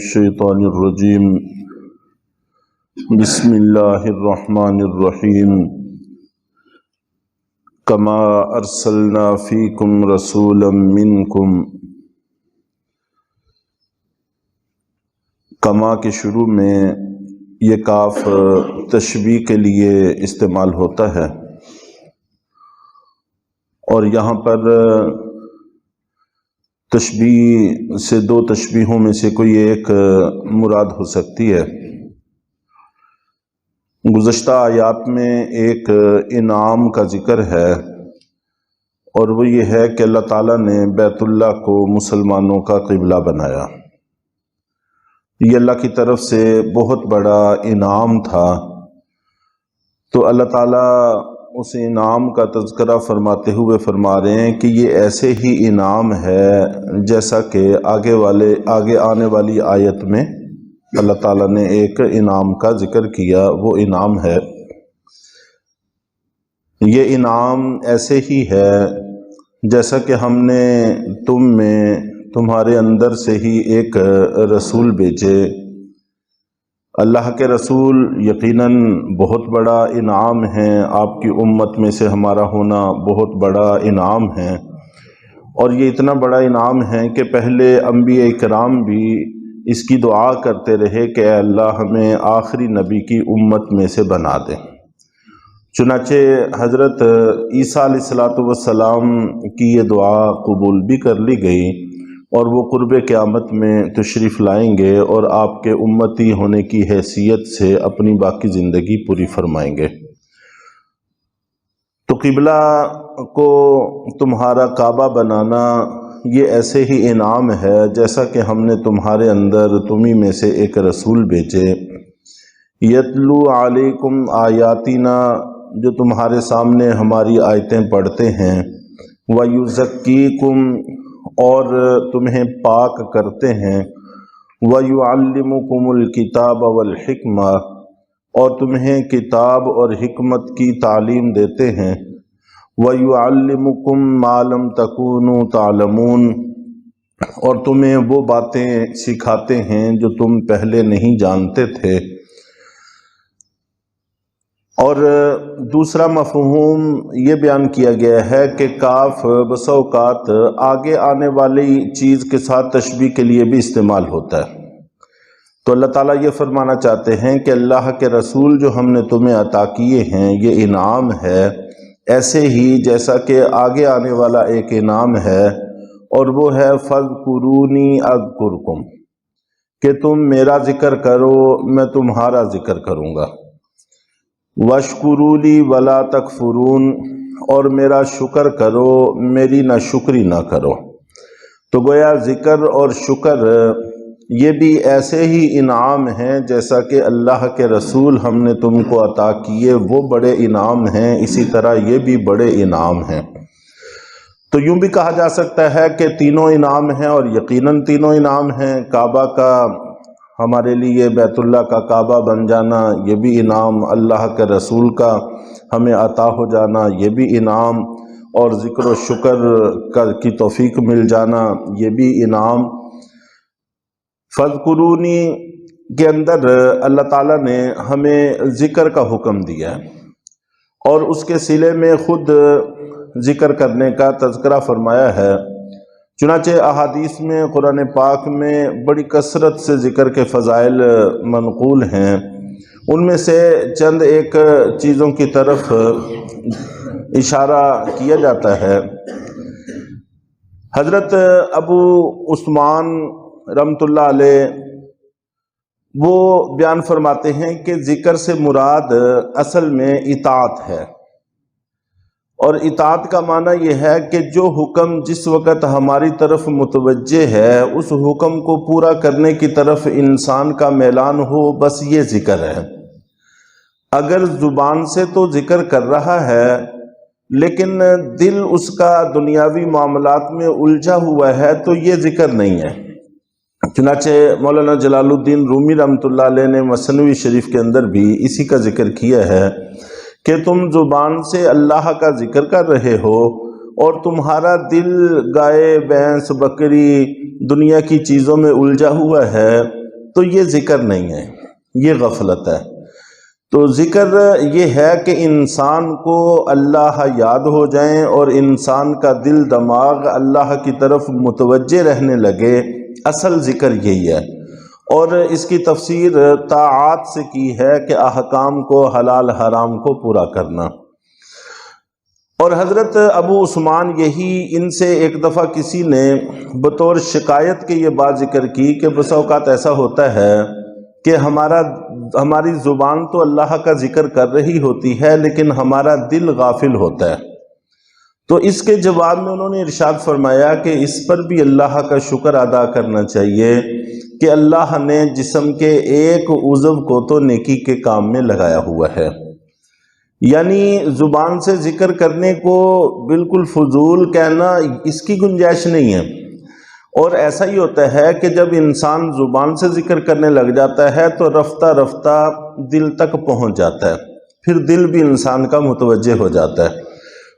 الشیطان الرجیم بسم اللہ الرحمن الرحیم کما ارسلنا فیکم رسولا منکم۔ کما کے شروع میں یہ کاف تشبیہ کے لیے استعمال ہوتا ہے، اور یہاں پر تشبیہ سے دو تشبیہوں میں سے کوئی ایک مراد ہو سکتی ہے۔ گزشتہ آیات میں ایک انعام کا ذکر ہے، اور وہ یہ ہے کہ اللہ تعالیٰ نے بیت اللہ کو مسلمانوں کا قبلہ بنایا۔ یہ اللہ کی طرف سے بہت بڑا انعام تھا، تو اللہ تعالیٰ اس انعام کا تذکرہ فرماتے ہوئے فرما رہے ہیں کہ یہ ایسے ہی انعام ہے جیسا کہ آگے آنے والی آیت میں اللہ تعالیٰ نے ایک انعام کا ذکر کیا۔ وہ انعام ہے، یہ انعام ایسے ہی ہے جیسا کہ ہم نے تمہارے اندر سے ہی ایک رسول بھیجے۔ اللہ کے رسول یقیناً بہت بڑا انعام ہے، آپ کی امت میں سے ہمارا ہونا بہت بڑا انعام ہے، اور یہ اتنا بڑا انعام ہے کہ پہلے انبیاء کرام بھی اس کی دعا کرتے رہے کہ اے اللہ ہمیں آخری نبی کی امت میں سے بنا دے۔ چنانچہ حضرت عیسیٰ علیہ السلام کی یہ دعا قبول بھی کر لی گئی، اور وہ قرب قیامت میں تشریف لائیں گے اور آپ کے امتی ہونے کی حیثیت سے اپنی باقی زندگی پوری فرمائیں گے۔ تو قبلہ کو تمہارا کعبہ بنانا یہ ایسے ہی انعام ہے جیسا کہ ہم نے تمہارے اندر تمہیں میں سے ایک رسول بھیجے، یتلو علیکم آیاتنا، جو تمہارے سامنے ہماری آیتیں پڑھتے ہیں، ویزکیکم، اور تمہیں پاک کرتے ہیں، وَيُعَلِّمُكُمُ الْكِتَابَ وَالْحِكْمَةَ، اور تمہیں کتاب اور حکمت کی تعلیم دیتے ہیں، وَيُعَلِّمُكُم مَّا لَمْ تَكُونُوا تَعْلَمُونَ، اور تمہیں وہ باتیں سکھاتے ہیں جو تم پہلے نہیں جانتے تھے۔ اور دوسرا مفہوم یہ بیان کیا گیا ہے کہ کاف بسا اوقات آگے آنے والی چیز کے ساتھ تشبیہ کے لیے بھی استعمال ہوتا ہے۔ تو اللہ تعالیٰ یہ فرمانا چاہتے ہیں کہ اللہ کے رسول جو ہم نے تمہیں عطا کیے ہیں یہ انعام ہے، ایسے ہی جیسا کہ آگے آنے والا ایک انعام ہے، اور وہ ہے فَاذْكُرُونِي أَذْكُرْكُمْ، کہ تم میرا ذکر کرو میں تمہارا ذکر کروں گا، وَاشْكُرُوا لِي وَلَا تَكْفُرُونَ، اور میرا شکر کرو میری ناشکری نہ کرو۔ تو گویا ذکر اور شکر یہ بھی ایسے ہی انعام ہیں جیسا کہ اللہ کے رسول ہم نے تم کو عطا کیے وہ بڑے انعام ہیں، اسی طرح یہ بھی بڑے انعام ہیں۔ تو یوں بھی کہا جا سکتا ہے کہ تینوں انعام ہیں، اور یقیناً تینوں انعام ہیں۔ کعبہ کا ہمارے لیے بیت اللہ کا کعبہ بن جانا یہ بھی انعام، اللہ کے رسول کا ہمیں عطا ہو جانا یہ بھی انعام، اور ذکر و شکر کی توفیق مل جانا یہ بھی انعام۔ فَاذْكُرُونِی کے اندر اللہ تعالیٰ نے ہمیں ذکر کا حکم دیا ہے، اور اس کے صلے میں خود ذکر کرنے کا تذکرہ فرمایا ہے۔ چنانچہ احادیث میں قرآن پاک میں بڑی کثرت سے ذکر کے فضائل منقول ہیں، ان میں سے چند ایک چیزوں کی طرف اشارہ کیا جاتا ہے۔ حضرت ابو عثمان رحمۃ اللہ علیہ وہ بیان فرماتے ہیں کہ ذکر سے مراد اصل میں اطاعت ہے، اور اطاعت کا معنی یہ ہے کہ جو حکم جس وقت ہماری طرف متوجہ ہے اس حکم کو پورا کرنے کی طرف انسان کا میلان ہو، بس یہ ذکر ہے۔ اگر زبان سے تو ذکر کر رہا ہے لیکن دل اس کا دنیاوی معاملات میں الجھا ہوا ہے تو یہ ذکر نہیں ہے۔ چنانچہ مولانا جلال الدین رومی رحمۃ اللہ علیہ نے مثنوی شریف کے اندر بھی اسی کا ذکر کیا ہے کہ تم زبان سے اللہ کا ذکر کر رہے ہو اور تمہارا دل گائے بھینس بکری دنیا کی چیزوں میں الجھا ہوا ہے، تو یہ ذکر نہیں ہے، یہ غفلت ہے۔ تو ذکر یہ ہے کہ انسان کو اللہ یاد ہو جائیں اور انسان کا دل دماغ اللہ کی طرف متوجہ رہنے لگے، اصل ذکر یہی ہے۔ اور اس کی تفسیر طاعات سے کی ہے کہ احکام کو، حلال حرام کو پورا کرنا۔ اور حضرت ابو عثمان یہی، ان سے ایک دفعہ کسی نے بطور شکایت کے یہ بات ذکر کی کہ بس اوقات ایسا ہوتا ہے کہ ہماری زبان تو اللہ کا ذکر کر رہی ہوتی ہے لیکن ہمارا دل غافل ہوتا ہے۔ تو اس کے جواب میں انہوں نے ارشاد فرمایا کہ اس پر بھی اللہ کا شکر ادا کرنا چاہیے کہ اللہ نے جسم کے ایک عضو کو تو نیکی کے کام میں لگایا ہوا ہے۔ یعنی زبان سے ذکر کرنے کو بالکل فضول کہنا، اس کی گنجائش نہیں ہے۔ اور ایسا ہی ہوتا ہے کہ جب انسان زبان سے ذکر کرنے لگ جاتا ہے تو رفتہ رفتہ دل تک پہنچ جاتا ہے، پھر دل بھی انسان کا متوجہ ہو جاتا ہے۔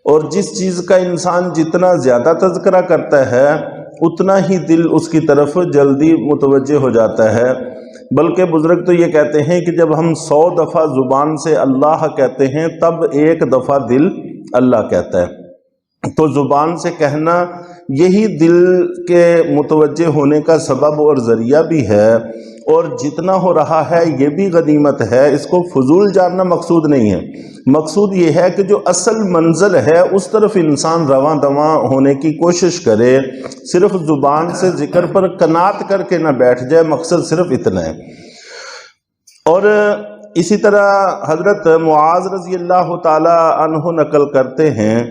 اور جس چیز کا انسان جتنا زیادہ تذکرہ کرتا ہے اتنا ہی دل اس کی طرف جلدی متوجہ ہو جاتا ہے۔ بلکہ بزرگ تو یہ کہتے ہیں کہ جب ہم 100 دفعہ زبان سے اللہ کہتے ہیں تب 1 دفعہ دل اللہ کہتا ہے۔ تو زبان سے کہنا یہی دل کے متوجہ ہونے کا سبب اور ذریعہ بھی ہے، اور جتنا ہو رہا ہے یہ بھی غنیمت ہے۔ اس کو فضول جاننا مقصود نہیں ہے، مقصود یہ ہے کہ جو اصل منزل ہے اس طرف انسان رواں دواں ہونے کی کوشش کرے، صرف زبان سے ذکر پر قناعت کر کے نہ بیٹھ جائے، مقصد صرف اتنا ہے۔ اور اسی طرح حضرت معاذ رضی اللہ تعالی عنہ نقل کرتے ہیں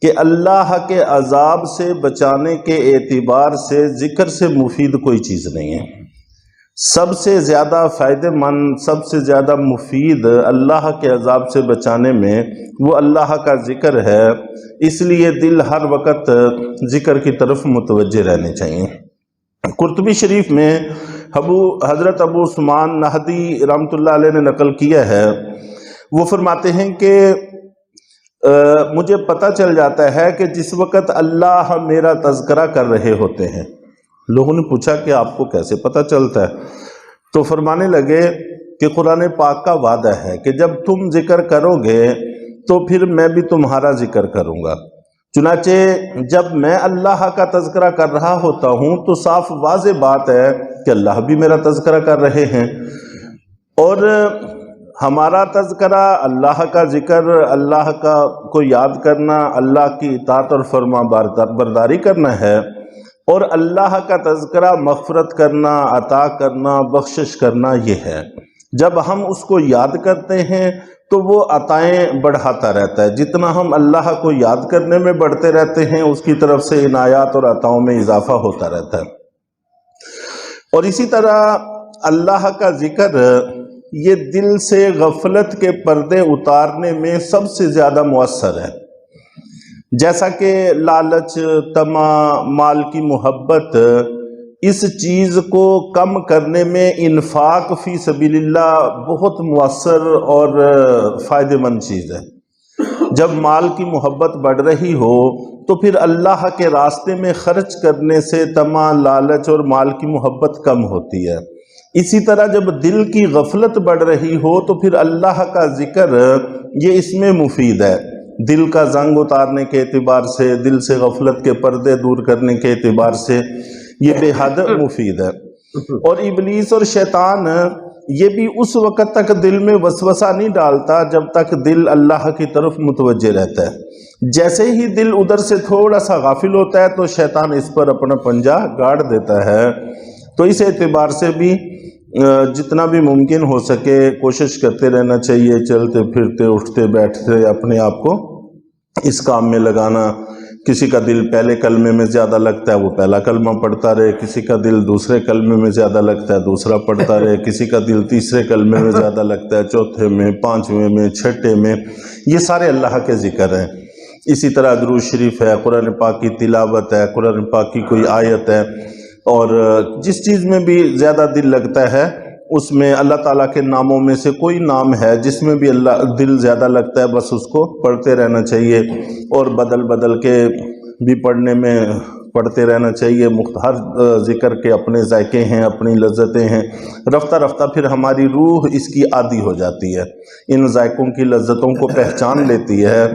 کہ اللہ کے عذاب سے بچانے کے اعتبار سے ذکر سے مفید کوئی چیز نہیں ہے۔ سب سے زیادہ فائدہ مند، سب سے زیادہ مفید اللہ کے عذاب سے بچانے میں وہ اللہ کا ذکر ہے، اس لیے دل ہر وقت ذکر کی طرف متوجہ رہنے چاہیے۔ قرطبی شریف میں حضرت ابو عثمان نہدی رحمۃ اللہ علیہ نے نقل کیا ہے، وہ فرماتے ہیں کہ مجھے پتہ چل جاتا ہے کہ جس وقت اللہ میرا تذکرہ کر رہے ہوتے ہیں۔ لوگوں نے پوچھا کہ آپ کو کیسے پتہ چلتا ہے؟ تو فرمانے لگے کہ قرآن پاک کا وعدہ ہے کہ جب تم ذکر کرو گے تو پھر میں بھی تمہارا ذکر کروں گا۔ چنانچہ جب میں اللہ کا تذکرہ کر رہا ہوتا ہوں تو صاف واضح بات ہے کہ اللہ بھی میرا تذکرہ کر رہے ہیں، اور ہمارا تذکرہ، اللہ کا ذکر، اللہ کو یاد کرنا، اللہ کی اطاعت اور فرما برداری کرنا ہے، اور اللہ کا تذکرہ مغفرت کرنا، عطا کرنا، بخشش کرنا یہ ہے۔ جب ہم اس کو یاد کرتے ہیں تو وہ عطائیں بڑھاتا رہتا ہے، جتنا ہم اللہ کو یاد کرنے میں بڑھتے رہتے ہیں اس کی طرف سے عنایات اور عطاؤں میں اضافہ ہوتا رہتا ہے۔ اور اسی طرح اللہ کا ذکر یہ دل سے غفلت کے پردے اتارنے میں سب سے زیادہ مؤثر ہے۔ جیسا کہ لالچ، طمع، مال کی محبت، اس چیز کو کم کرنے میں انفاق فی سبیل اللہ بہت مؤثر اور فائدہ مند چیز ہے۔ جب مال کی محبت بڑھ رہی ہو تو پھر اللہ کے راستے میں خرچ کرنے سے طمع، لالچ اور مال کی محبت کم ہوتی ہے۔ اسی طرح جب دل کی غفلت بڑھ رہی ہو تو پھر اللہ کا ذکر یہ اس میں مفید ہے، دل کا زنگ اتارنے کے اعتبار سے، دل سے غفلت کے پردے دور کرنے کے اعتبار سے یہ بے حد مفید ہے۔ اور ابلیس اور شیطان یہ بھی اس وقت تک دل میں وسوسہ نہیں ڈالتا جب تک دل اللہ کی طرف متوجہ رہتا ہے۔ جیسے ہی دل ادھر سے تھوڑا سا غافل ہوتا ہے تو شیطان اس پر اپنا پنجہ گاڑ دیتا ہے۔ تو اس اعتبار سے بھی جتنا بھی ممکن ہو سکے کوشش کرتے رہنا چاہیے، چلتے پھرتے اٹھتے بیٹھتے اپنے آپ کو اس کام میں لگانا۔ کسی کا دل پہلے کلمے میں زیادہ لگتا ہے وہ پہلا کلمہ پڑھتا رہے، کسی کا دل دوسرے کلمے میں زیادہ لگتا ہے دوسرا پڑھتا رہے، کسی کا دل تیسرے کلمے میں زیادہ لگتا ہے چوتھے میں، پانچویں میں، چھٹے میں، یہ سارے اللہ کے ذکر ہیں۔ اسی طرح درود شریف ہے، قرآن پاک کی تلاوت ہے، قرآن پاک کی کوئی آیت ہے، اور جس چیز میں بھی زیادہ دل لگتا ہے اس میں اللہ تعالیٰ کے ناموں میں سے کوئی نام ہے جس میں بھی اللہ دل زیادہ لگتا ہے بس اس کو پڑھتے رہنا چاہیے، اور بدل بدل کے بھی پڑھنے میں پڑھتے رہنا چاہیے. ہر ذکر کے اپنے ذائقے ہیں، اپنی لذتیں ہیں. رفتہ رفتہ پھر ہماری روح اس کی عادی ہو جاتی ہے، ان ذائقوں کی لذتوں کو پہچان لیتی ہے،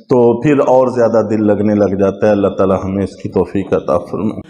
تو پھر اور زیادہ دل لگنے لگ جاتا ہے. اللہ تعالی ہمیں اس کی توفیق عطا فرمائے.